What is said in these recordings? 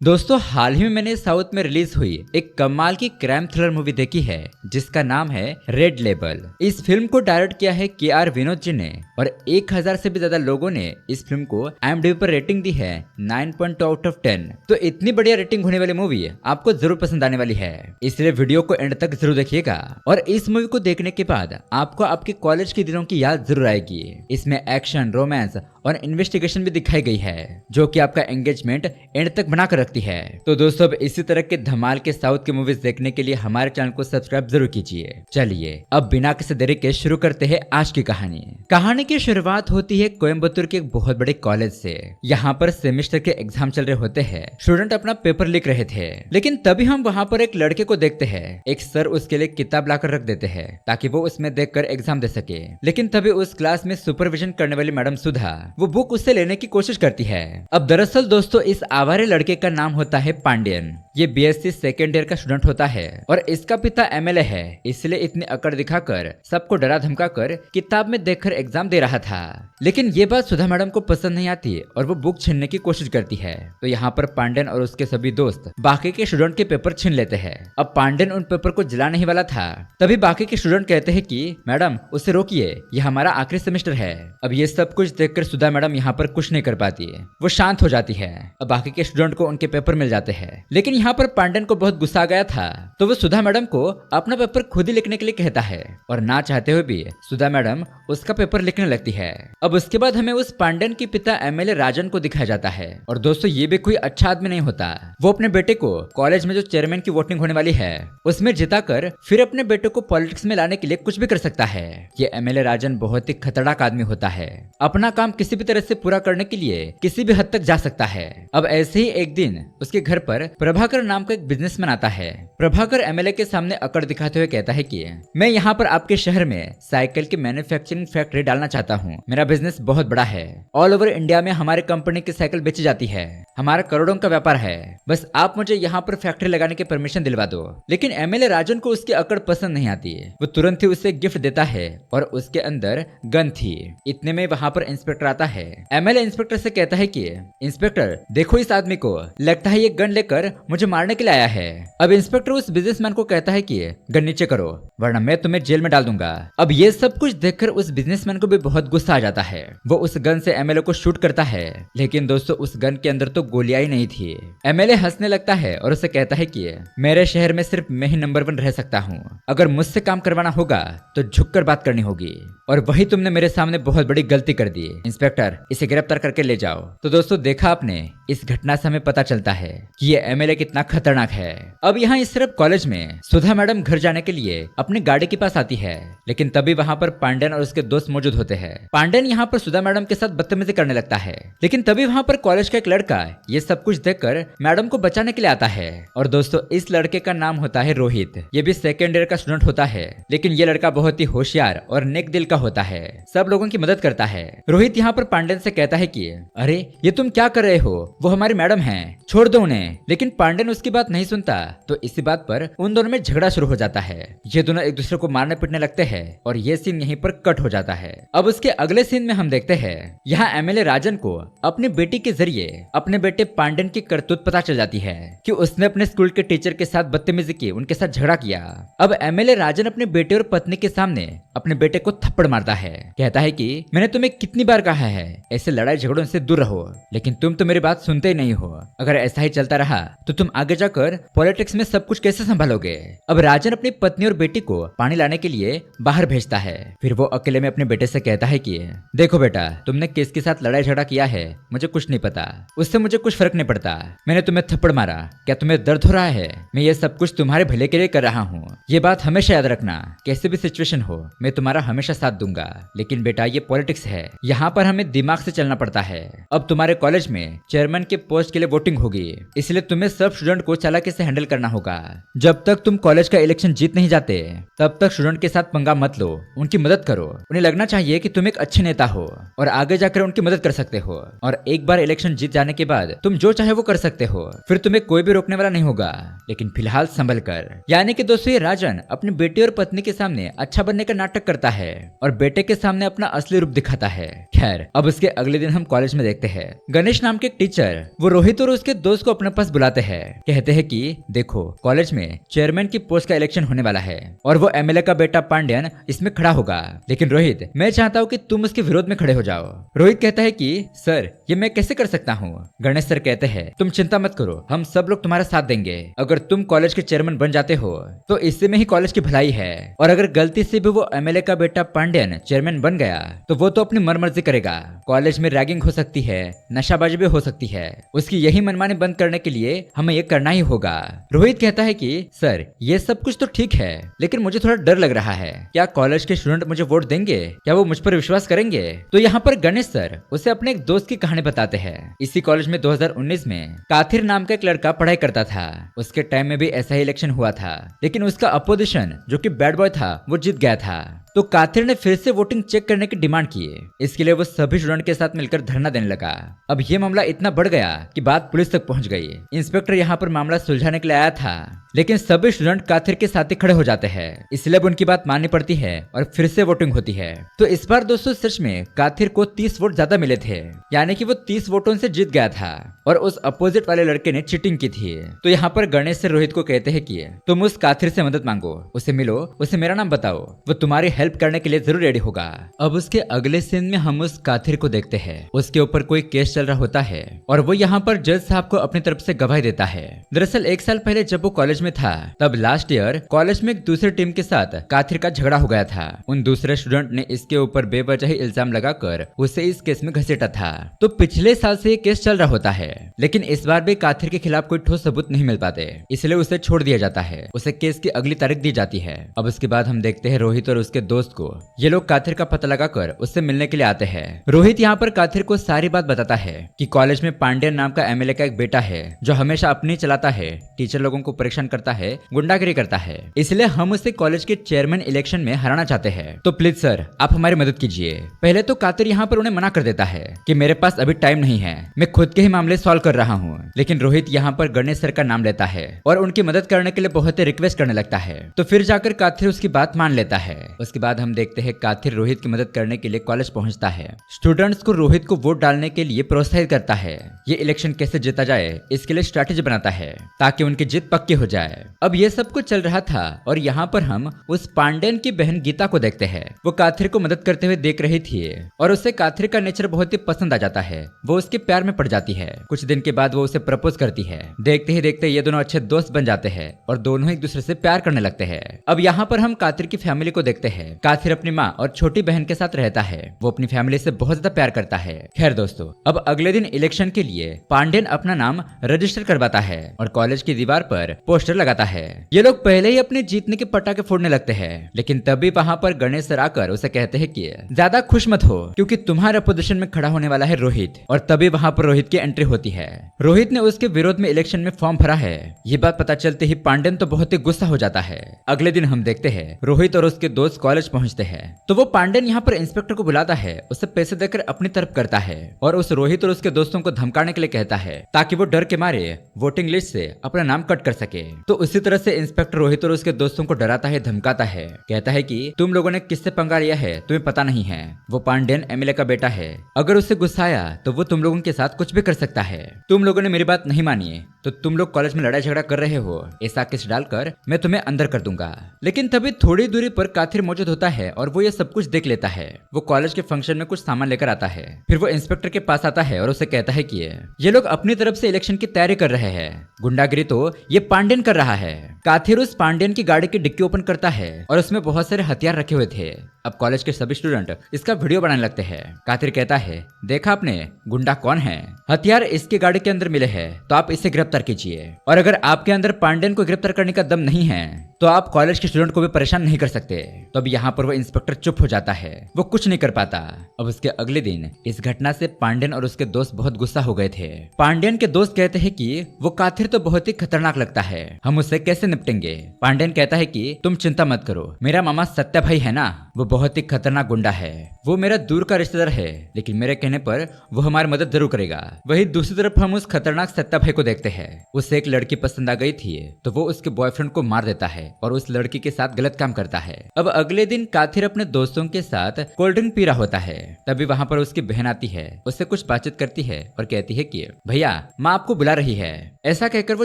दोस्तों हाल ही में मैंने साउथ में रिलीज हुई एक कमाल की क्राइम थ्रिलर मूवी देखी है जिसका नाम है रेड लेबल। इस फिल्म को डायरेक्ट किया है के.आर. विनोद जी ने और 1000 से भी ज्यादा लोगों ने इस फिल्म को IMDb पर रेटिंग दी है 9.2 आउट ऑफ 10। तो इतनी बढ़िया रेटिंग होने वाली मूवी आपको जरूर पसंद आने वाली है, इसलिए वीडियो को एंड तक जरूर देखिएगा। और इस मूवी को देखने के बाद आपको आपके कॉलेज के दिनों की याद जरूर आएगी। इसमें एक्शन, रोमांस और इन्वेस्टिगेशन भी दिखाई गई है जो कि आपका एंगेजमेंट एंड तक बनाकर रखती है। तो दोस्तों अब इसी तरह के धमाल के साउथ के मूवीज देखने के लिए हमारे चैनल को सब्सक्राइब जरूर कीजिए। चलिए अब बिना किसी देरी के शुरू करते हैं आज की कहानी। कहानी की शुरुआत होती है कोयम्बतूर के एक बहुत बड़े कॉलेज से। यहाँ पर सेमेस्टर के एग्जाम चल रहे होते हैं, स्टूडेंट अपना पेपर लिख रहे थे, लेकिन तभी हम वहाँ पर एक लड़के को देखते हैं। एक सर उसके लिए किताब लाकर रख देते हैं ताकि वो उसमें देखकर एग्जाम दे सके। लेकिन तभी उस क्लास में सुपरविजन करने वाली मैडम सुधा वो बुक उससे लेने की कोशिश करती है। अब दरअसल दोस्तों इस आवारे लड़के का नाम होता है पांड्यन। ये बीएससी सेकेंड ईयर का स्टूडेंट होता है और इसका पिता एमएलए है, इसलिए इतनी अकड़ दिखाकर सबको डरा धमकाकर किताब में देखकर एग्जाम दे रहा था। लेकिन ये बात सुधा मैडम को पसंद नहीं आती और वो बुक छीनने की कोशिश करती है। तो यहाँ पर पांड्यन और उसके सभी दोस्त बाकी के स्टूडेंट के पेपर छीन लेते हैं। अब पांड्यन उन पेपर को जलाने ही वाला था, तभी बाकी के स्टूडेंट कहते हैं कि मैडम उसे रोकिए, यह हमारा आखिरी सेमेस्टर है। अब ये सब कुछ देखकर सुधा मैडम यहाँ पर कुछ नहीं कर पाती, वो शांत हो जाती है। अब बाकी के स्टूडेंट को उनके पेपर मिल जाते हैं, लेकिन यहाँ पर पांड्यन को बहुत गुस्सा आ गया था, तो वो सुधा मैडम को अपना पेपर खुद ही लिखने के लिए कहता है और ना चाहते हुए भी सुधा मैडम उसका पेपर लिखने लगती है। अब उसके बाद हमें उस पांड्यन के पिता एमएलए राजन को दिखाया जाता है। और दोस्तों ये भी कोई अच्छा आदमी नहीं होता, वो अपने बेटे को कॉलेज में जो चेयरमैन की वोटिंग होने वाली है उसमें जिताकर फिर अपने बेटे को पॉलिटिक्स में लाने के लिए कुछ भी कर सकता है। ये एमएलए राजन बहुत ही खतरनाक आदमी होता है, अपना काम किसी भी तरह से पूरा करने के लिए किसी भी हद तक जा सकता है। अब ऐसे ही एक दिन उसके घर पर प्रभाकर नाम का एक बिजनेसमैन आता है। प्रभाकर एमएलए के सामने अकड़ दिखाते हुए कहता है कि मैं यहाँ पर आपके शहर में साइकिल की मैन्युफैक्चरिंग फैक्ट्री डालना चाहता हूँ। मेरा बिजनेस बहुत बड़ा है, ऑल ओवर इंडिया में हमारे कंपनी की साइकिल बेची जाती है, हमारा करोड़ों का व्यापार है, बस आप मुझे यहाँ पर फैक्ट्री लगाने की परमिशन दिलवा दो। लेकिन एमएलए राजन को उसकी अकड़ पसंद नहीं आती, वो तुरंत ही उसे गिफ्ट देता है और उसके अंदर गन थी। इतने में वहाँ पर इंस्पेक्टर आता है। एमएलए इंस्पेक्टर से कहता है कि इंस्पेक्टर देखो इस आदमी को, लगता है ये गन लेकर मुझे मारने के लिए आया है। अब इंस्पेक्टर उस बिजनेसमैन को कहता है कि गन नीचे करो वरना मैं तुम्हें जेल में डाल दूंगा। अब ये सब कुछ देखकर उस बिजनेसमैन को भी बहुत गुस्सा आ जाता है, वो उस गन से एमएलए को शूट करता है। लेकिन दोस्तों उस गन के अंदर तो गोलियां ही नहीं थी। एमएलए हंसने लगता है और उसे कहता है कि मेरे शहर में सिर्फ मैं ही नंबर 1 रह सकता हूँ, अगर मुझसे काम करवाना होगा तो झुककर बात करनी होगी, और वही तुमने मेरे सामने बहुत बड़ी गलती कर दी। इंस्पेक्टर इसे गिरफ्तार करके ले जाओ। तो दोस्तों देखा आपने, इस घटना से हमें पता चलता है कि ये एमएलए कितना खतरनाक है। अब यहाँ इस तरफ कॉलेज में सुधा मैडम घर जाने के लिए अपनी गाड़ी के पास आती है, लेकिन तभी वहाँ पर पांड्यन और उसके दोस्त मौजूद होते हैं। पांड्यन यहाँ पर सुधा मैडम के साथ बदतमीजी करने लगता है, लेकिन तभी वहाँ पर कॉलेज का एक लड़का ये सब कुछ देखकर मैडम को बचाने के लिए आता है। और दोस्तों इस लड़के का नाम होता है रोहित। ये भी सेकेंड ईयर का स्टूडेंट होता है, लेकिन ये लड़का बहुत ही होशियार और नेक दिल का होता है, सब लोगों की मदद करता है। रोहित यहाँ पर पांड्यन से कहता है कि अरे ये तुम क्या कर रहे हो, वो हमारी मैडम है, छोड़ दो उन्हें। लेकिन पांड्यन उसकी बात नहीं सुनता, तो इसी बात पर उन दोनों में झगड़ा शुरू हो जाता है। ये दोनों एक दूसरे को मारने पीटने लगते हैं और ये सीन यहीं पर कट हो जाता है। अब उसके अगले सीन में हम देखते हैं यहाँ एमएलए राजन को अपनी बेटी के जरिए अपने बेटे पांड्यन की करतूत पता चल जाती है कि उसने अपने स्कूल के टीचर के साथ बदतमीजी की, उनके साथ झगड़ा किया। अब एमएलए राजन अपने बेटे और पत्नी के सामने अपने बेटे को थप्पड़ मारता है, कहता है कि मैंने तुम्हें कितनी बार कहा है ऐसे लड़ाई झगड़ों से दूर रहो, लेकिन तुम तो मेरी बात सुनते ही नहीं हो। अगर ऐसा ही चलता रहा तो तुम आगे जाकर पॉलिटिक्स में सब कुछ कैसे संभालोगे। अब राजन अपनी पत्नी और बेटी को पानी लाने के लिए बाहर भेजता है। फिर वो अकेले में अपने बेटे से कहता है कि देखो बेटा, तुमने किसके साथ लड़ाई झगड़ा किया है मुझे कुछ नहीं पता, उससे मुझे कुछ फर्क नहीं पड़ता। मैंने तुम्हें थप्पड़ मारा, क्या तुम्हें दर्द हो रहा है? मैं ये सब कुछ तुम्हारे भले के लिए कर रहा हूँ, ये बात हमेशा याद रखना। कैसे भी सिचुएशन हो मैं तुम्हारा हमेशा साथ दूंगा, लेकिन बेटा ये पॉलिटिक्स है, यहाँ पर हमें दिमाग से चलना पड़ता है। अब तुम्हारे कॉलेज में चेयरमैन के पोस्ट के लिए वोटिंग होगी, इसलिए तुम्हें सब स्टूडेंट को चालाकी से हैंडल करना होगा। जब तक तुम कॉलेज का इलेक्शन जीत नहीं जाते तब तक स्टूडेंट के साथ पंगा मत लो, उनकी मदद करो। उन्हें लगना चाहिए कि तुम एक अच्छे नेता हो और आगे जाकर उनकी मदद कर सकते हो, और एक बार इलेक्शन जीत जाने के बाद तुम जो चाहे वो कर सकते हो, फिर तुम्हें कोई भी रोकने वाला नहीं होगा, लेकिन फिलहाल संभल कर। यानी कि दोस्तों ये राजन अपनी बेटी और पत्नी के सामने अच्छा बनने का नाटक करता है और बेटे के सामने अपना असली रूप दिखाता है। खैर अब उसके अगले दिन हम कॉलेज में देखते हैं गणेश नाम के एक टीचर सर वो रोहित और उसके दोस्त को अपने पास बुलाते हैं। कहते हैं कि देखो कॉलेज में चेयरमैन की पोस्ट का इलेक्शन होने वाला है और वो एमएलए का बेटा पांड्यन इसमें खड़ा होगा, लेकिन रोहित मैं चाहता हूँ कि तुम उसके विरोध में खड़े हो जाओ। रोहित कहता है कि सर ये मैं कैसे कर सकता हूँ। गणेश सर कहते हैं तुम चिंता मत करो, हम सब लोग तुम्हारा साथ देंगे। अगर तुम कॉलेज के चेयरमैन बन जाते हो तो इससे में ही कॉलेज की भलाई है, और अगर गलती से भी वो एमएलए का बेटा पांड्यन चेयरमैन बन गया तो वो तो अपनी मनमर्जी करेगा। कॉलेज में रैगिंग हो सकती है, नशाबाजी भी हो सकती है, उसकी यही मनमानी बंद करने के लिए हमें ये करना ही होगा। रोहित कहता है कि सर ये सब कुछ तो ठीक है, लेकिन मुझे थोड़ा डर लग रहा है, क्या कॉलेज के स्टूडेंट मुझे वोट देंगे, क्या वो मुझ पर विश्वास करेंगे। तो यहाँ पर गणेश सर उसे अपने एक दोस्त की कहानी बताते हैं। इसी कॉलेज में 2019 में काथिर नाम का एक लड़का पढ़ाई करता था। उसके टाइम में भी ऐसा ही इलेक्शन हुआ था, लेकिन उसका अपोजिशन जो कि बैड बॉय था वो जीत गया था। तो काथिर ने फिर से वोटिंग चेक करने की डिमांड की। इसके लिए वो सभी स्टूडेंट के साथ मिलकर धरना देने लगा। अब ये मामला इतना बढ़ गया कि बात पुलिस तक पहुंच गई। इंस्पेक्टर यहाँ पर मामला सुलझाने के लिए आया था, लेकिन सभी स्टूडेंट काथिर के साथ ही खड़े हो जाते हैं, इसलिए उनकी बात माननी पड़ती है और फिर से वोटिंग होती है। तो इस बार दोस्तों सच में काथिर को 30 वोट ज्यादा मिले थे, यानी कि वो 30 वोटों से जीत गया था और उस अपोजिट वाले लड़के ने चीटिंग की थी। तो यहाँ पर गणेश से रोहित को कहते हैं कि तुम उस काथिर से मदद मांगो, उसे मिलो, उसे मेरा नाम बताओ, वो तुम्हारी हेल्प करने के लिए जरूर रेडी होगा। अब उसके अगले सीन में हम उस काथिर को देखते हैं। उसके ऊपर कोई केस चल रहा होता है और वो यहाँ पर जज साहब को अपनी तरफ से गवाही देता है। दरअसल 1 साल पहले जब वो कॉलेज में था तब लास्ट ईयर कॉलेज में एक दूसरे टीम के साथ काथिर का झगड़ा हो गया था। उन दूसरे स्टूडेंट ने इसके ऊपर बेवजह ही इल्जाम लगाकर उसे इस केस में घसीटा था। तो पिछले साल से ये केस चल रहा होता है, लेकिन इस बार भी काथिर के खिलाफ कोई ठोस सबूत नहीं मिल पाते, इसलिए उसे छोड़ दिया जाता है। उसे केस की अगली तारीख दी जाती है। अब उसके बाद हम देखते हैं रोहित और उसके दोस्त को। ये लोग काथिर का पता लगाकर उससे मिलने के लिए आते हैं। रोहित यहाँ पर काथिर को सारी बात बताता है कि कॉलेज में पांड्यन नाम का एमएलए का एक बेटा है जो हमेशा अपनी चलाता है, टीचर लोगों को परेशान करता है, गुंडागिरी करता है, इसलिए हम उसे कॉलेज के चेयरमैन इलेक्शन में हराना चाहते हैं। तो प्लीज सर आप हमारी मदद कीजिए। पहले तो कातिर यहाँ पर उन्हें मना कर देता है कि मेरे पास अभी टाइम नहीं है, मैं खुद के ही मामले सॉल्व कर रहा हूँ। लेकिन रोहित यहाँ पर गणेश सर का नाम लेता है और उनकी मदद करने के लिए बहुत ही रिक्वेस्ट करने लगता है। तो फिर जाकर काथिर उसकी बात मान लेता है। उसके बाद हम देखते हैं काथिर रोहित की मदद करने के लिए कॉलेज पहुंचता है। स्टूडेंट्स को रोहित को वोट डालने के लिए प्रोत्साहित करता है। ये इलेक्शन कैसे जीता जाए इसके लिए स्ट्रैटेजी बनाता है ताकि उनकी जीत पक्की हो जाए। अब ये सब कुछ चल रहा था और यहाँ पर हम उस पांड्यन की बहन गीता को देखते हैं। वो काथिर को मदद करते हुए देख रही थी और उसे काथिर का नेचर बहुत ही पसंद आ जाता है। वो उसके प्यार में पड़ जाती है। कुछ दिन के बाद वो उसे प्रपोज करती है। देखते ही देखते ये दोनों अच्छे दोस्त बन जाते हैं और दोनों एक दूसरे से प्यार करने लगते हैं। अब यहाँ पर हम काथिर की फैमिली को देखते हैं। काथिर अपनी माँ और छोटी बहन के साथ रहता है। वो अपनी फैमिली से बहुत ज्यादा प्यार करता है। खैर दोस्तों, अब अगले दिन इलेक्शन के लिए पांड्यन अपना नाम रजिस्टर करवाता है और कॉलेज की दीवार पर पोस्टर लगाता है। ये लोग पहले ही अपने जीतने के पटाखे फोड़ने लगते हैं, लेकिन तभी वहाँ पर गणेश सर आकर उसे कहते हैं कि ज्यादा खुश मत हो क्योंकि तुम्हारे पोजीशन में खड़ा होने वाला है रोहित। और तभी वहाँ पर रोहित की एंट्री होती है। रोहित ने उसके विरोध में इलेक्शन में फॉर्म भरा है। ये बात पता चलते ही पांड्यन तो बहुत ही गुस्सा हो जाता है। अगले दिन हम देखते हैं रोहित और उसके दोस्त कॉलेज पहुंचते हैं। तो वो पांड्यन यहाँ पर इंस्पेक्टर को बुलाता है, उसे पैसे देकर अपनी तरफ करता है और उस रोहित और उसके दोस्तों को धमकाने के लिए कहता है ताकि वो डर के मारे वोटिंग लिस्ट से अपना नाम कट कर सके। तो उसी तरह से इंस्पेक्टर रोहित और उसके दोस्तों को डराता है, धमकाता है, कहता है कि तुम लोगों ने किससे पंगा लिया है तुम्हें पता नहीं है। वो पांड्यन एमएलए का बेटा है, अगर उसे गुस्सा आया तो वो तुम लोगों के साथ कुछ भी कर सकता है। तुम लोगों ने मेरी बात नहीं मानी तो तुम लोग कॉलेज में लड़ाई झगड़ा कर रहे हो, ऐसा केस डालकर मैं तुम्हें अंदर कर दूंगा। लेकिन तभी थोड़ी दूरी पर काथिर मौजूद होता है और वो ये सब कुछ देख लेता है। वो कॉलेज के फंक्शन में कुछ सामान लेकर आता है। फिर वो इंस्पेक्टर के पास आता है और उसे कहता है कि ये लोग अपनी तरफ से इलेक्शन की तैयारी कर रहे हैं, गुंडागिरी तो ये पांड्यन कर रहा है। काथिर उस पांड्यन की गाड़ी की डिक्की ओपन करता है और उसमें बहुत सारे हथियार रखे हुए थे। अब कॉलेज के सभी स्टूडेंट इसका वीडियो बनाने लगते हैं। काथिर कहता है देखा आपने गुंडा कौन है, हथियार इसकी गाड़ी के अंदर मिले हैं तो आप इसे गिरफ्तार कीजिए, और अगर आपके अंदर पांड्यन को गिरफ्तार करने का दम नहीं है तो आप कॉलेज के स्टूडेंट को भी परेशान नहीं कर सकते। तो अब यहाँ पर वो इंस्पेक्टर चुप हो जाता है, वो कुछ नहीं कर पाता। अब उसके अगले दिन इस घटना से पांड्यन और उसके दोस्त बहुत गुस्सा हो गए थे। पांड्यन के दोस्त कहते हैं कि वो काथिर तो बहुत ही खतरनाक लगता है, हम उससे कैसे निपटेंगे। पांड्यन कहता है कि तुम चिंता मत करो, मेरा मामा सत्या भाई है ना, वो बहुत ही खतरनाक गुंडा है, वो मेरा दूर का रिश्तेदार है, लेकिन मेरे कहने पर वो हमारी मदद जरूर करेगा। वही दूसरी तरफ हम उस खतरनाक सत्या भाई को देखते हैं। उससे एक लड़की पसंद आ गई थी तो वो उसके बॉयफ्रेंड को मार देता है। और उस लड़की के साथ गलत काम करता है। अब अगले दिन काथिर अपने दोस्तों के साथ कोल्ड ड्रिंक पी रहा होता है। तभी वहाँ पर उसकी बहन आती है, उससे कुछ बातचीत करती है और कहती है कि भैया माँ आपको बुला रही है। ऐसा कहकर वो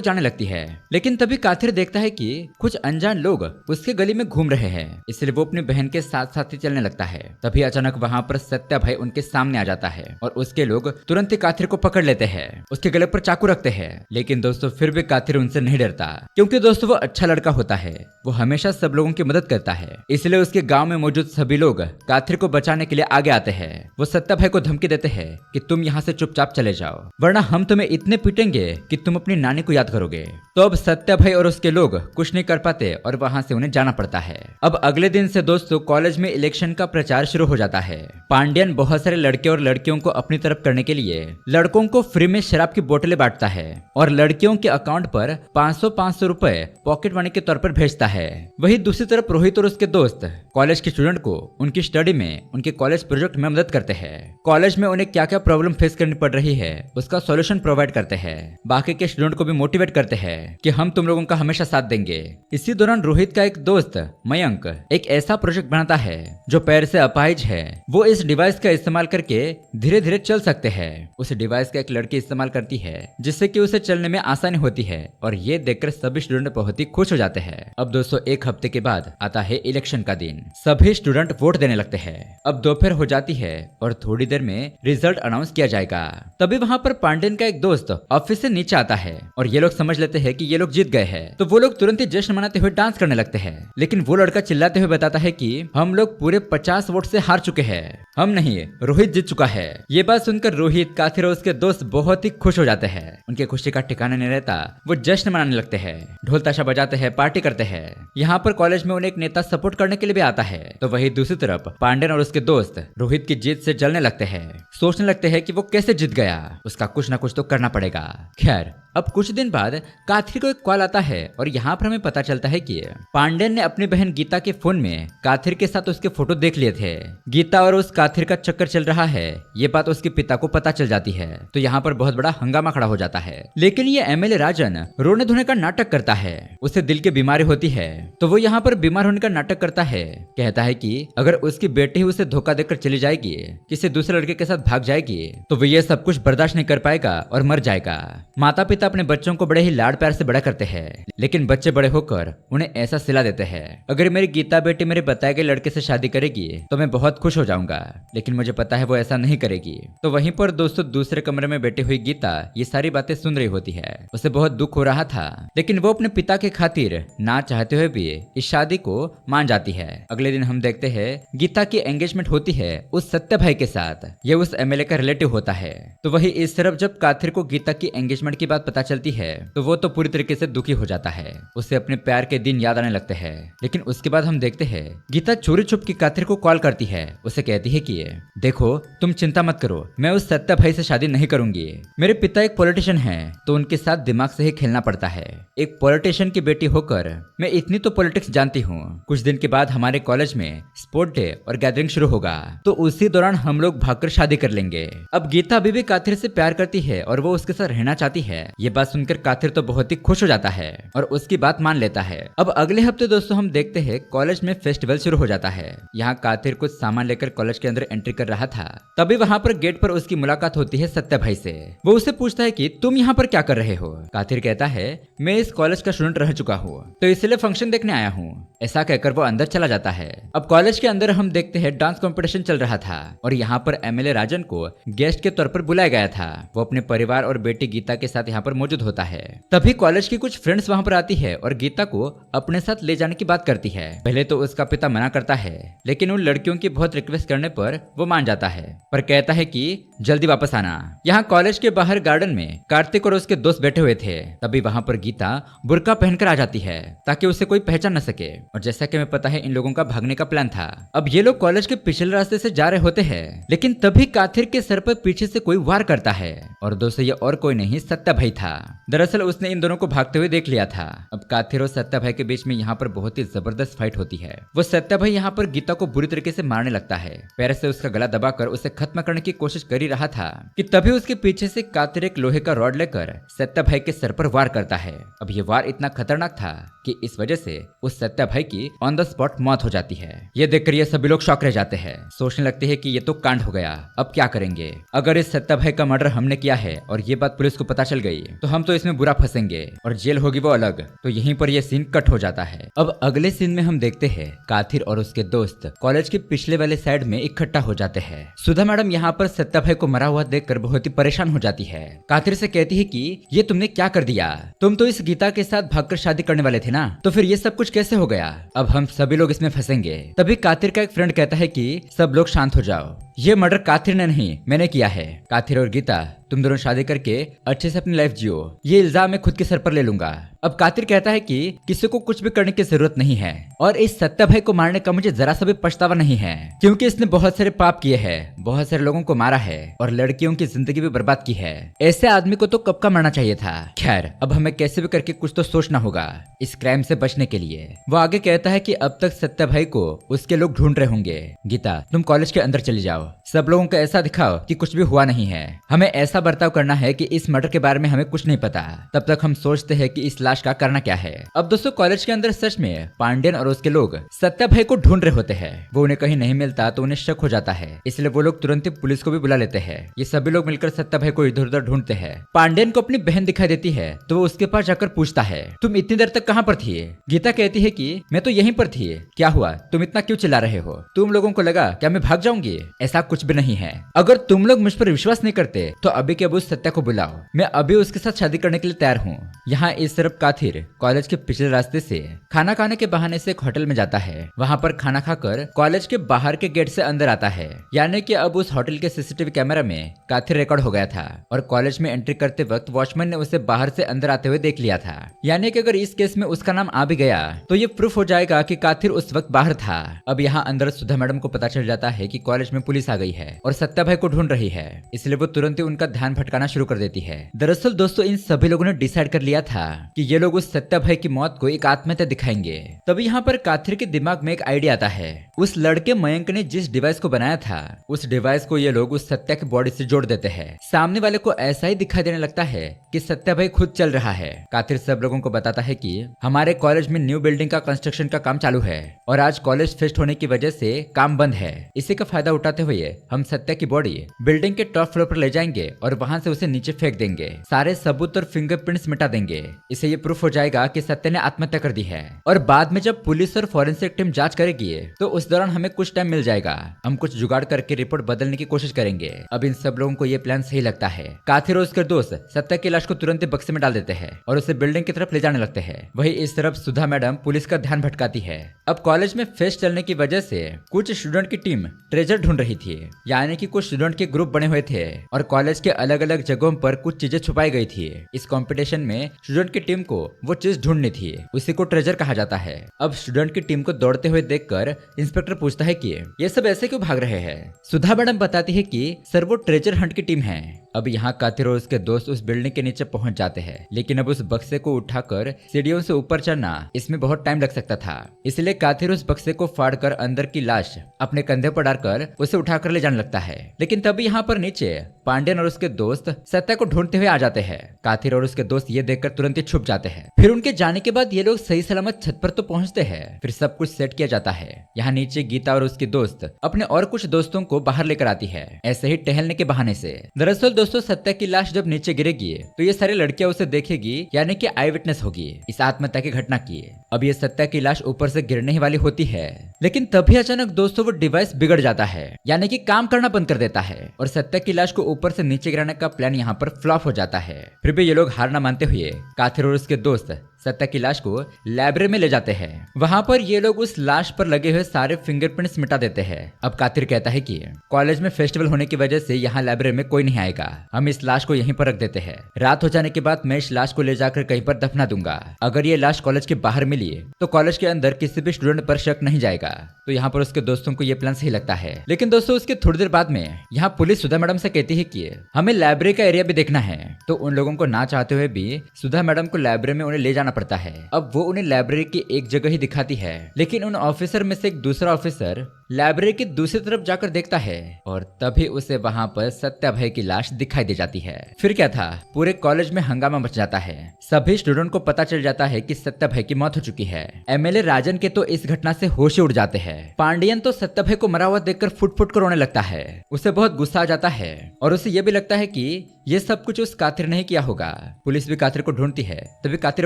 जाने लगती है, लेकिन तभी काथिर देखता है कि कुछ अनजान लोग उसके गली में घूम रहे हैं, इसलिए वो अपनी बहन के साथ साथ ही चलने लगता है। तभी अचानक वहाँ पर सत्या भाई उनके सामने आ जाता है और उसके लोग तुरंत ही काथिर को पकड़ लेते हैं, उसके गले पर चाकू रखते हैं। लेकिन दोस्तों फिर भी काथिर उनसे नहीं डरता, क्योंकि दोस्तों वो अच्छा लड़का होता है, वो हमेशा सब लोगों की मदद करता है। इसलिए उसके गांव में मौजूद सभी लोग काथिर को बचाने के लिए आगे आते हैं। वो सत्या भाई को धमकी देते हैं कि तुम यहाँ से चुपचाप चले जाओ, वरना हम तुम्हें इतने पीटेंगे कि तुम अपनी नानी को याद करोगे। तो अब सत्या भाई और उसके लोग कुछ नहीं कर पाते और वहाँ से उन्हें जाना पड़ता है। अब अगले दिन से दोस्तों कॉलेज में इलेक्शन का प्रचार शुरू हो जाता है। पांड्यन बहुत सारे लड़के और लड़कियों को अपनी तरफ करने के लिए लड़कों को फ्री में शराब की बोतलें बांटता है और लड़कियों के अकाउंट पर 500-500 रुपए पॉकेट मनी के तौर पर भेजता है। वही दूसरी तरफ रोहित और उसके दोस्त कॉलेज के स्टूडेंट को उनकी स्टडी में, उनके कॉलेज प्रोजेक्ट में मदद करते हैं। कॉलेज में उन्हें क्या क्या प्रॉब्लम फेस करनी पड़ रही है उसका सॉल्यूशन प्रोवाइड करते हैं। बाकी के स्टूडेंट को भी मोटिवेट करते हैं कि हम तुम लोगों का हमेशा साथ देंगे। इसी दौरान रोहित का एक दोस्त मयंक एक ऐसा प्रोजेक्ट बनाता है जो पैर से अपाहिज है। वो इस डिवाइस का इस्तेमाल करके धीरे धीरे चल सकते हैं। उस डिवाइस का एक लड़की इस्तेमाल करती है जिससे कि उसे चलने में आसानी होती है और ये देखकर सभी स्टूडेंट बहुत ही खुश हो जाते हैं। अब दोस्तों एक हफ्ते के बाद आता है इलेक्शन का दिन। सभी स्टूडेंट वोट देने लगते हैं। अब दोपहर हो जाती है और थोड़ी देर में रिजल्ट अनाउंस किया जाएगा। तभी वहाँ पर पांड्यन का एक दोस्त ऑफिस से नीचे आता है और ये लोग समझ लेते हैं कि ये लोग जीत गए हैं। तो वो लोग तुरंत ही जश्न मनाते हुए डांस करने लगते हैं। लेकिन वो लड़का चिल्लाते हुए बताता है कि हम लोग पूरे 50 वोट से हार चुके हैं, हम नहीं, रोहित जीत चुका है। ये बात सुनकर रोहित, काथिर और उसके दोस्त बहुत ही खुश हो जाते हैं। उनके खुशी का ठिकाना नहीं रहता, वो जश्न मनाने लगते हैं, ढोल ताशा बजाते हैं, पार्टी करते हैं। यहाँ पर कॉलेज में उन्हें एक नेता सपोर्ट करने के लिए भी आता है। तो वही दूसरी तरफ पांड्यन और उसके दोस्त रोहित की जीत से जलने लगते हैं, सोचने लगते हैं कि वो कैसे जीत गया, उसका कुछ ना कुछ तो करना पड़ेगा। खैर अब कुछ दिन बाद काथिर को एक कॉल आता है और यहाँ पर हमें पता चलता है कि पांड्यन ने अपनी बहन गीता के फोन में काथिर के साथ उसके फोटो देख लिए थे। गीता और उस काथिर का चक्कर चल रहा है, ये बात उसके पिता को पता चल जाती है। तो यहाँ पर बहुत बड़ा हंगामा खड़ा हो जाता है। लेकिन ये एमएलए राजन रोने धोने का नाटक करता है, उसे दिल की बीमारी होती है। तो वो यहाँ पर बीमार होने का नाटक करता है, कहता है कि अगर उसकी बेटी ही उसे धोखा देकर चली जाएगी, किसी दूसरे लड़के के साथ भाग जाएगी, तो वो ये सब कुछ बर्दाश्त नहीं कर पाएगा और मर जाएगा। माता पिता अपने बच्चों को बड़े ही लाड प्यार से बड़ा करते हैं, लेकिन बच्चे बड़े होकर उन्हें ऐसा सिला देते हैं, अगर मेरी गीता बेटी मेरे बताए गए लड़के से शादी करेगी तो मैं बहुत खुश हो जाऊंगा, लेकिन मुझे पता है वो ऐसा नहीं करेगी। तो वहीं पर दोस्तों दूसरे कमरे में बैठी हुई गीता ये सारी बातें सुन रही होती है। उसे बहुत दुख हो रहा था, लेकिन वो अपने पिता के खातिर ना चाहते हुए भी इस शादी को मान जाती है। अगले दिन हम देखते हैं गीता की एंगेजमेंट होती है उस सत्य भाई के साथ। ये उस एमएलए का रिलेटिव होता है। तो वही इस तरफ जब काथिर को गीता की एंगेजमेंट की बात पता चलती है तो वो तो पूरी तरीके से दुखी हो जाता है, उसे अपने प्यार के दिन याद आने लगते हैं। लेकिन उसके बाद हम देखते हैं गीता चोरी छुप के काथिर को कॉल करती है, उसे कहती है कि देखो तुम चिंता मत करो, मैं उस सत्या भाई से शादी नहीं करूंगी। मेरे पिता एक पॉलिटिशियन हैं, तो उनके साथ दिमाग से ही खेलना पड़ता है। एक पॉलिटिशियन की बेटी होकर मैं इतनी तो पॉलिटिक्स जानती हूँ। कुछ दिन के बाद हमारे कॉलेज में स्पोर्ट डे और गैदरिंग शुरू होगा, तो उसी दौरान हम लोग भागकर शादी कर लेंगे। अब गीता अभी भी काथिर से प्यार करती है और वो उसके साथ रहना चाहती है। ये बात सुनकर काथिर तो बहुत ही खुश हो जाता है और उसकी बात मान लेता है। अब अगले हफ्ते दोस्तों हम देखते हैं कॉलेज में फेस्टिवल शुरू हो जाता है। यहाँ काथिर कुछ सामान लेकर कॉलेज के अंदर एंट्री कर रहा था, तभी वहाँ पर गेट पर उसकी मुलाकात होती है सत्या भाई से। वो उससे पूछता है कि तुम यहाँ पर क्या कर रहे हो। काथिर कहता है मैं इस कॉलेज का स्टूडेंट रह चुका हूँ, तो इसलिए फंक्शन देखने आया हूँ। ऐसा कहकर वो अंदर चला जाता है। अब कॉलेज के अंदर हम देखते हैं डांस कंपटीशन चल रहा था और यहाँ पर एमएलए राजन को गेस्ट के तौर पर बुलाया गया था। वो अपने परिवार और बेटी गीता के साथ यहाँ पर मौजूद होता है। तभी कॉलेज की कुछ फ्रेंड्स वहाँ पर आती है और गीता को अपने साथ ले जाने की बात करती है। पहले तो उसका पिता मना करता है, लेकिन उन लड़कियों की बहुत रिक्वेस्ट करने पर वो मान जाता है, पर कहता है कि जल्दी वापस आना। यहाँ कॉलेज के बाहर गार्डन में कार्तिक और उसके दोस्त बैठे हुए थे। तभी वहाँ पर गीता बुर्का पहनकर आ जाती है ताकि उसे कोई पहचान न सके। और जैसा कि हमें पता है इन लोगों का भागने का प्लान था। अब ये लोग कॉलेज के पिछले रास्ते से जा रहे होते हैं, लेकिन तभी काथिर के सर पर पीछे से कोई वार करता है और दोस्तों ये और कोई नहीं सत्या भाई था। था। दरअसल उसने इन दोनों को भागते हुए देख लिया था। अब काथिर और सत्या भाई के बीच में यहाँ पर बहुत ही जबरदस्त फाइट होती है। वो सत्या भाई यहाँ पर गीता को बुरी तरीके से मारने लगता है। पैर से उसका गला दबाकर उसे खत्म करने की कोशिश कर ही रहा था कि तभी उसके पीछे से कातिर एक लोहे का रॉड लेकर सत्या भाई के सर पर वार करता है। अब ये वार इतना खतरनाक था कि इस वजह से उस सत्या भाई की ऑन द स्पॉट मौत हो जाती है। ये देखकर ये सभी लोग शॉक रह जाते हैं, सोचने लगते हैं कि ये तो कांड हो गया, अब क्या करेंगे। अगर इस सत्या भाई का मर्डर हमने किया है और ये बात पुलिस को पता चल गई तो हम तो इसमें बुरा फंसेंगे और जेल होगी वो अलग। तो यहीं पर ये सीन कट हो जाता है। अब अगले सीन में हम देखते हैं काथिर और उसके दोस्त कॉलेज के पिछले वाले साइड में इकट्ठा हो जाते हैं। सुधा मैडम यहाँ पर सत्या भाई को मरा हुआ देखकर बहुत ही परेशान हो जाती है। काथिर से कहती है कि ये तुमने क्या कर दिया, तुम तो इस गीता के साथ भागकर शादी करने वाले थे ना, तो फिर ये सब कुछ कैसे हो गया। अब हम सभी लोग इसमें फंसेंगे। तभी काथिर का एक फ्रेंड कहता है कि सब लोग शांत हो जाओ, ये मर्डर काथिर ने नहीं मैंने किया है। काथिर और गीता तुम दोनों शादी करके अच्छे से अपनी लाइफ जियो, ये इल्जाम मैं खुद के सर पर ले लूंगा। अब कातिर कहता है कि किसी को कुछ भी करने की जरूरत नहीं है और इस सत्या भाई को मारने का मुझे जरा सा भी पछतावा नहीं है, क्योंकि इसने बहुत सारे पाप किए हैं, बहुत सारे लोगों को मारा है और लड़कियों की जिंदगी भी बर्बाद की है। ऐसे आदमी को तो कब का मरना चाहिए था। खैर अब हमें कैसे भी करके कुछ तो सोचना होगा इस क्राइम से बचने के लिए। वो आगे कहता है कि अब तक सत्या भाई को उसके लोग ढूंढ रहे होंगे। गीता तुम कॉलेज के अंदर चली जाओ, सब लोगों को ऐसा दिखाओ कि कुछ भी हुआ नहीं है। हमें ऐसा बर्ताव करना है कि इस मर्डर के बारे में हमें कुछ नहीं पता, तब तक हम सोचते हैं कि इस लाश का करना क्या है। अब दोस्तों कॉलेज के अंदर सच में पांडेन और उसके लोग सत्या भाई को ढूंढ रहे होते हैं। वो उन्हें कहीं नहीं मिलता तो उन्हें शक हो जाता है, इसलिए वो लोग तुरंत ही पुलिस को भी बुला लेते हैं। ये सभी लोग मिलकर सत्या भाई को इधर उधर ढूंढते हैं। पांडेन को अपनी बहन दिखाई देती है तो वो उसके पास जाकर पूछता है तुम इतनी देर तक कहाँ पर थी। गीता कहती है कि मैं तो यहीं पर थी। क्या हुआ, तुम इतना क्यों चिल्ला रहे हो, तुम लोगों को लगा क्या मैं भाग जाऊंगी। ऐसा कुछ भी नहीं है। अगर तुम लोग मुझ पर विश्वास नहीं करते तो अभी के अभी उस सत्या को बुलाओ, मैं अभी उसके साथ शादी करने के लिए तैयार हूँ। यहाँ इस तरफ काथिर कॉलेज के पिछले रास्ते से खाना खाने के बहाने से एक होटल में जाता है। वहाँ पर खाना खाकर कॉलेज के बाहर के गेट से अंदर आता है। यानी कि अब उस होटल के सीसीटीवी कैमरा में काथिर रिकॉर्ड हो गया था और कॉलेज में एंट्री करते वक्त वॉचमैन ने उसे बाहर से अंदर आते हुए देख लिया था। यानी कि अगर इस केस में उसका नाम आ भी गया तो ये प्रूफ हो जाएगा कि काथिर उस वक्त बाहर था। अब यहाँ अंदर सुधा मैडम को पता चल जाता है कि कॉलेज में पुलिस आ गई है और सत्या भाई को ढूंढ रही है, इसलिए वो तुरंत ही उनका ध्यान भटकाना शुरू कर देती है। दरअसल दोस्तों इन सभी लोगों ने डिसाइड कर लिया था कि ये लोग उस सत्या भाई की मौत को एक आत्महत्या दिखाएंगे। तभी यहाँ पर काथिर के दिमाग में एक आइडिया आता है। उस लड़के मयंक ने जिस डिवाइस को बनाया था उस डिवाइस को ये लोग उस सत्या की बॉडी से जोड़ देते हैं। सामने वाले को ऐसा ही दिखाई देने लगता है कि सत्या भाई खुद चल रहा है। काथिर सब लोगों को बताता है कि हमारे कॉलेज में न्यू बिल्डिंग का कंस्ट्रक्शन का काम चालू है और आज कॉलेज फेस्ट होने की वजह से काम बंद है। इसी का फायदा उठाते हुए हम सत्या की बॉडी बिल्डिंग के टॉप फ्लोर पर ले जाएंगे और वहां से उसे नीचे फेंक देंगे। सारे सबूत और फिंगरप्रिंट्स मिटा देंगे। इससे ये प्रूफ हो जाएगा कि सत्या ने आत्महत्या कर दी है। और बाद में जब पुलिस और फॉरेंसिक टीम जांच करेगी तो उस दौरान हमें कुछ टाइम मिल जाएगा। हम कुछ जुगाड़ करके रिपोर्ट बदलने की कोशिश करेंगे। अब इन सब लोगों को ये प्लान सही लगता है। काथिर और उसके दोस्त सत्या की लाश को तुरंत बक्से में डाल देते हैं और उसे बिल्डिंग की तरफ ले जाने लगते हैं। वही इस तरफ सुधा मैडम पुलिस का ध्यान भटकाती है। अब कॉलेज में फेस्ट चलने की वजह से कुछ स्टूडेंट की टीम ट्रेजर ढूंढ रही थी। यानी कि कुछ स्टूडेंट के ग्रुप बने हुए थे और कॉलेज के अलग अलग जगहों पर कुछ चीजें छुपाई गई थी। इस कंपटीशन में स्टूडेंट की टीम को वो चीज ढूंढनी थी, उसी को ट्रेजर कहा जाता है। अब स्टूडेंट की टीम को दौड़ते हुए देखकर इंस्पेक्टर पूछता है कि ये सब ऐसे क्यों भाग रहे हैं। सुधा मैडम बताती है कि सर वो ट्रेजर हंट की टीम है। अब यहाँ कातिर और उसके दोस्त उस बिल्डिंग के नीचे पहुंच जाते हैं, लेकिन अब उस बक्से को उठाकर सीढ़ियों से ऊपर चढ़ना इसमें बहुत टाइम लग सकता था। इसलिए कातिर उस बक्से को फाड़कर अंदर की लाश अपने कंधे पर डालकर उसे उठाकर ले जाने लगता है। लेकिन तभी यहाँ पर नीचे पांडेन और उसके दोस्त सत्या को ढूंढते हुए आ जाते हैं। कातिर और उसके दोस्त ये देखकर तुरंत ही छुप जाते हैं। फिर उनके जाने के बाद ये लोग सही सलामत छत पर तो पहुंचते हैं। फिर सब कुछ सेट किया जाता है। यहाँ नीचे गीता और उसकी दोस्त अपने और कुछ दोस्तों को बाहर लेकर आती है, ऐसे ही टहलने के बहाने से। दरअसल दोस्तों सत्या की लाश जब नीचे गिरेगी तो ये सारी लड़कियां उसे देखेगी, यानी कि आई विटनेस होगी इस आत्महत्या की घटना की। अब ये सत्या की लाश ऊपर से गिरने ही वाली होती है, लेकिन तभी अचानक दोस्तों वो डिवाइस बिगड़ जाता है, यानी कि काम करना बंद कर देता है और सत्या की लाश को ऊपर से नीचे गिराने का प्लान यहाँ पर फ्लॉप हो जाता है। फिर भी ये लोग हार ना मानते हुए काथिर और उसके दोस्त सत्या की लाश को लाइब्रेरी में ले जाते हैं। वहाँ पर ये लोग उस लाश पर लगे हुए सारे फिंगरप्रिंट्स मिटा देते हैं। अब कातिर कहता है कि कॉलेज में फेस्टिवल होने की वजह से यहाँ लाइब्रेरी में कोई नहीं आएगा, हम इस लाश को यहीं पर रख देते हैं। रात हो जाने के बाद मैं इस लाश को ले जाकर कहीं पर दफना दूंगा। अगर ये लाश कॉलेज के बाहर मिली तो कॉलेज के अंदर किसी भी स्टूडेंट पर शक नहीं जाएगा। तो यहाँ पर उसके दोस्तों को ये प्लान सही लगता है। लेकिन दोस्तों उसके थोड़ी देर बाद में यहाँ पुलिस सुधा मैडम से कहती है कि हमें लाइब्रेरी का एरिया भी देखना है। तो उन लोगों को ना चाहते हुए भी सुधा मैडम को लाइब्रेरी में उन्हें ले जाना पड़ता है। अब वो उन्हें लाइब्रेरी की एक जगह ही दिखाती है, लेकिन उन ऑफिसर में से एक दूसरा ऑफिसर लाइब्रेरी की दूसरी तरफ जाकर देखता है और तभी उसे वहाँ पर सत्या भाई की लाश दिखाई दे जाती है। फिर क्या था, पूरे कॉलेज में हंगामा मच जाता है। सभी स्टूडेंट को पता चल जाता है कि सत्या भाई की मौत हो चुकी है। एमएलए राजन के तो इस घटना से होश ही उड़ जाते हैं। पांडियन तो सत्या भाई को मरा हुआ देखकर फुट फुट कर रोने लगता है। उसे बहुत गुस्सा आ जाता है और उसे यह भी लगता है कि ये सब कुछ उस कातिर ने ही किया होगा। पुलिस भी कातिर को ढूंढती है, तभी कातिर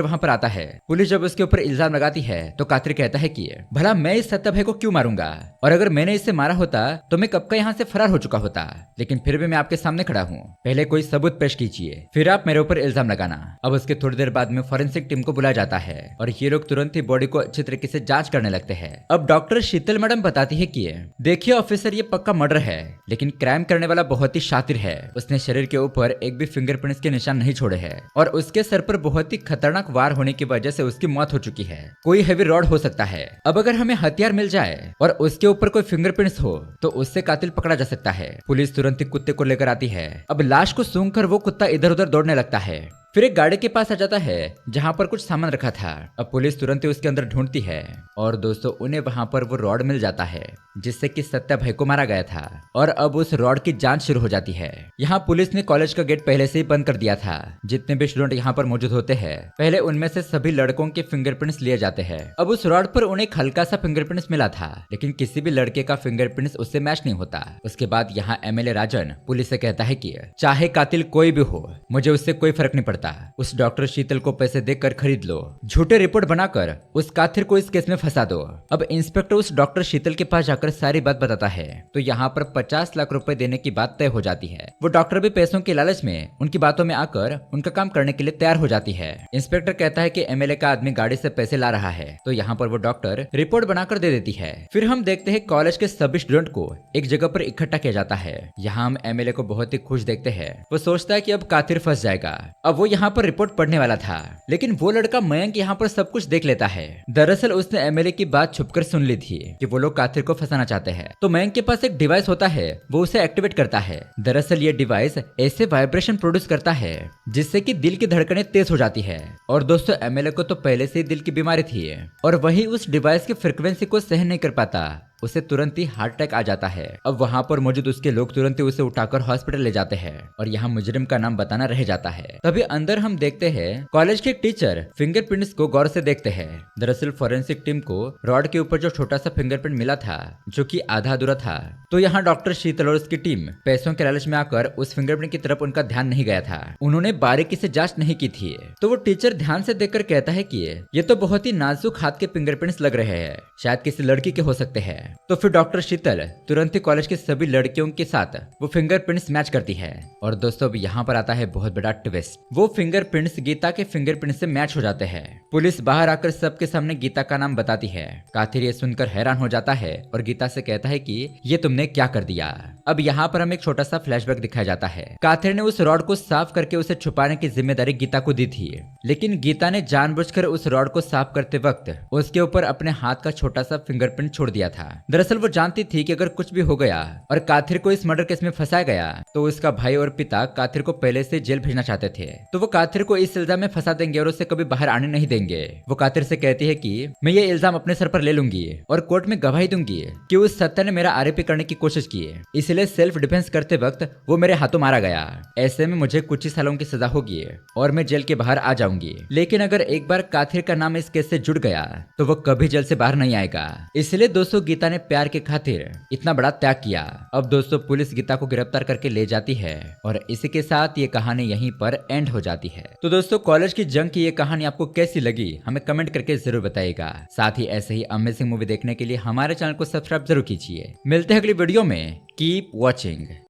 वहाँ पर आता है। पुलिस जब उसके ऊपर इल्जाम लगाती है तो कातिर कहता है कि भला मैं इस सत्या भाई को क्यों मारूंगा, और अगर मैंने इसे मारा होता तो मैं कब का यहाँ से फरार हो चुका होता। लेकिन फिर भी मैं आपके सामने खड़ा हूँ, पहले कोई सबूत पेश कीजिए, फिर आप मेरे ऊपर इल्जाम लगाना। अब उसके थोड़ी देर बाद में फॉरेंसिक टीम को बुलाया जाता है और ये लोग तुरंत ही बॉडी को अच्छी तरीके से जांच करने लगते हैं। अब डॉक्टर शीतल मैडम बताती है कि देखिए ऑफिसर, ये पक्का मर्डर है, लेकिन क्राइम करने वाला बहुत ही शातिर है। उसने शरीर के ऊपर एक भी फिंगरप्रिंट्स के निशान नहीं छोड़े हैं और उसके सर पर बहुत ही खतरनाक वार होने की वजह से उसकी मौत हो चुकी है। कोई हेवी रॉड हो सकता है। अब अगर हमें हथियार मिल जाए और उसके ऊपर कोई फिंगरप्रिंट्स हो तो उससे कातिल पकड़ा जा सकता है। पुलिस तुरंत ही कुत्ते को लेकर आती है। अब लाश को सूंघकर वो कुत्ता इधर उधर दौड़ने लगता है। फिर एक गाड़ी के पास आ जाता है जहाँ पर कुछ सामान रखा था। अब पुलिस तुरंत ही उसके अंदर ढूंढती है और दोस्तों उन्हें वहाँ पर वो रॉड मिल जाता है जिससे कि सत्या भाई को मारा गया था। और अब उस रॉड की जांच शुरू हो जाती है। यहाँ पुलिस ने कॉलेज का गेट पहले से ही बंद कर दिया था। जितने भी स्टूडेंट यहाँ पर मौजूद होते हैं पहले उनमें से सभी लड़कों के फिंगरप्रिंट्स लिए जाते हैं। अब उस रॉड पर उन्हें हल्का सा फिंगरप्रिंट्स मिला था, लेकिन किसी भी लड़के का फिंगरप्रिंट्स उससे मैच नहीं होता। उसके बाद यहाँ एमएलए राजन पुलिस से कहता है कि चाहे कातिल कोई भी हो, मुझे उससे कोई फर्क नहीं पड़ता। उस डॉक्टर शीतल को पैसे देकर खरीद लो, झूठे रिपोर्ट बनाकर उस कातिर को इस केस में फंसा दो। अब इंस्पेक्टर उस डॉक्टर शीतल के पास जाकर सारी बात बताता है तो यहाँ पर 50 लाख रुपए देने की बात तय हो जाती है। वो डॉक्टर भी पैसों के लालच में उनकी बातों में आकर उनका काम करने के लिए तैयार हो जाती है। इंस्पेक्टर कहता है कि एमएलए का आदमी गाड़ी से पैसे ला रहा है, तो यहाँ पर वो डॉक्टर रिपोर्ट बनाकर दे देती है। फिर हम देखते हैं कॉलेज के सभी स्टूडेंट को एक जगह पर इकट्ठा किया जाता है। यहाँ हम एमएलए को बहुत ही खुश देखते हैं। वो सोचता है कि अब कातिर फंस जाएगा। अब वो यहाँ पर रिपोर्ट पढ़ने वाला था, लेकिन वो लड़का मयंक यहाँ पर सब कुछ देख लेता है। दरअसल उसने एमएलए की बात छुपकर सुन ली थी कि वो लोग कातिर को फंसाना चाहते हैं। तो मयंक के पास एक डिवाइस होता है, वो उसे एक्टिवेट करता है। दरअसल ये डिवाइस ऐसे वाइब्रेशन प्रोड्यूस करता है जिससे कि दिल की धड़कनें तेज हो जाती है। और दोस्तों एमएलए को तो पहले से ही दिल की बीमारी थी और वही उस डिवाइस की फ्रिक्वेंसी को सहन नहीं कर पाता, उसे तुरंत ही हार्ट अटैक आ जाता है। अब वहाँ पर मौजूद उसके लोग तुरंत ही उसे उठाकर हॉस्पिटल ले जाते हैं और यहाँ मुजरिम का नाम बताना रह जाता है। तभी अंदर हम देखते हैं कॉलेज के टीचर फिंगरप्रिंट्स को गौर से देखते हैं। दरअसल फॉरेंसिक टीम को रॉड के ऊपर जो छोटा सा फिंगरप्रिंट मिला था जो कि आधा अधूरा था, तो यहाँ डॉक्टर शीतल और उसकी टीम पैसों के लालच में आकर उस फिंगरप्रिंट की तरफ उनका ध्यान नहीं गया था। उन्होंने बारीकी से जांच नहीं की थी। तो वो टीचर ध्यान से देखकर कहता है कि ये तो बहुत ही नाजुक हाथ के फिंगरप्रिंट्स लग रहे हैं, शायद किसी लड़की के हो सकते हैं। तो फिर डॉक्टर शीतल तुरंत ही कॉलेज के सभी लड़कियों के साथ वो फिंगरप्रिंट्स मैच करती है। और दोस्तों यहाँ पर आता है बहुत बड़ा ट्विस्ट, वो फिंगरप्रिंट्स गीता के फिंगरप्रिंट से मैच हो जाते हैं। पुलिस बाहर आकर सबके सामने गीता का नाम बताती है। कातिर ये सुनकर हैरान हो जाता है और गीता से कहता है कि ये तुमने क्या कर दिया। अब यहाँ पर हमें एक छोटा सा फ्लैशबैक दिखाया जाता है। कातिर ने उस रॉड को साफ करके उसे छुपाने की जिम्मेदारी गीता को दी थी, लेकिन गीता ने जानबूझकर उस रॉड को साफ करते वक्त उसके ऊपर अपने हाथ का छोटा सा फिंगरप्रिंट छोड़ दिया था। दरअसल वो जानती थी कि अगर कुछ भी हो गया और कातिर को इस मर्डर केस में फंसाया गया तो उसका भाई और पिता कातिर को पहले से जेल भेजना चाहते थे। तो वो कातिर को इस इल्जाम में फंसा देंगे और उसे कभी बाहर आने नहीं देंगे। वो कातिर से कहती है कि मैं ये इल्जाम अपने सर पर ले लूंगी और कोर्ट में गवाही दूंगी कि उस सत्या ने मेरा आरोपी करने की कोशिश की, इसलिए सेल्फ डिफेंस करते वक्त वो मेरे हाथों मारा गया। ऐसे में मुझे कुछ ही सालों की सजा होगी और मैं जेल के बाहर आ जाऊंगी। लेकिन अगर एक बार कातिर का नाम इस केस से जुड़ गया तो वो कभी जेल से बाहर नहीं आएगा। इसलिए दोस्तों गीता ने प्यार के खातिर इतना बड़ा त्याग किया। अब दोस्तों पुलिस गीता को गिरफ्तार करके ले जाती है और इसी के साथ ये कहानी यहीं पर एंड हो जाती है। तो दोस्तों कॉलेज की जंग की ये कहानी आपको कैसी लगी हमें कमेंट करके जरूर बताइएगा। साथ ही ऐसे ही अमेजिंग मूवी देखने के लिए हमारे चैनल को सब्सक्राइब जरूर कीजिए। मिलते हैं अगली वीडियो में। Keep watching.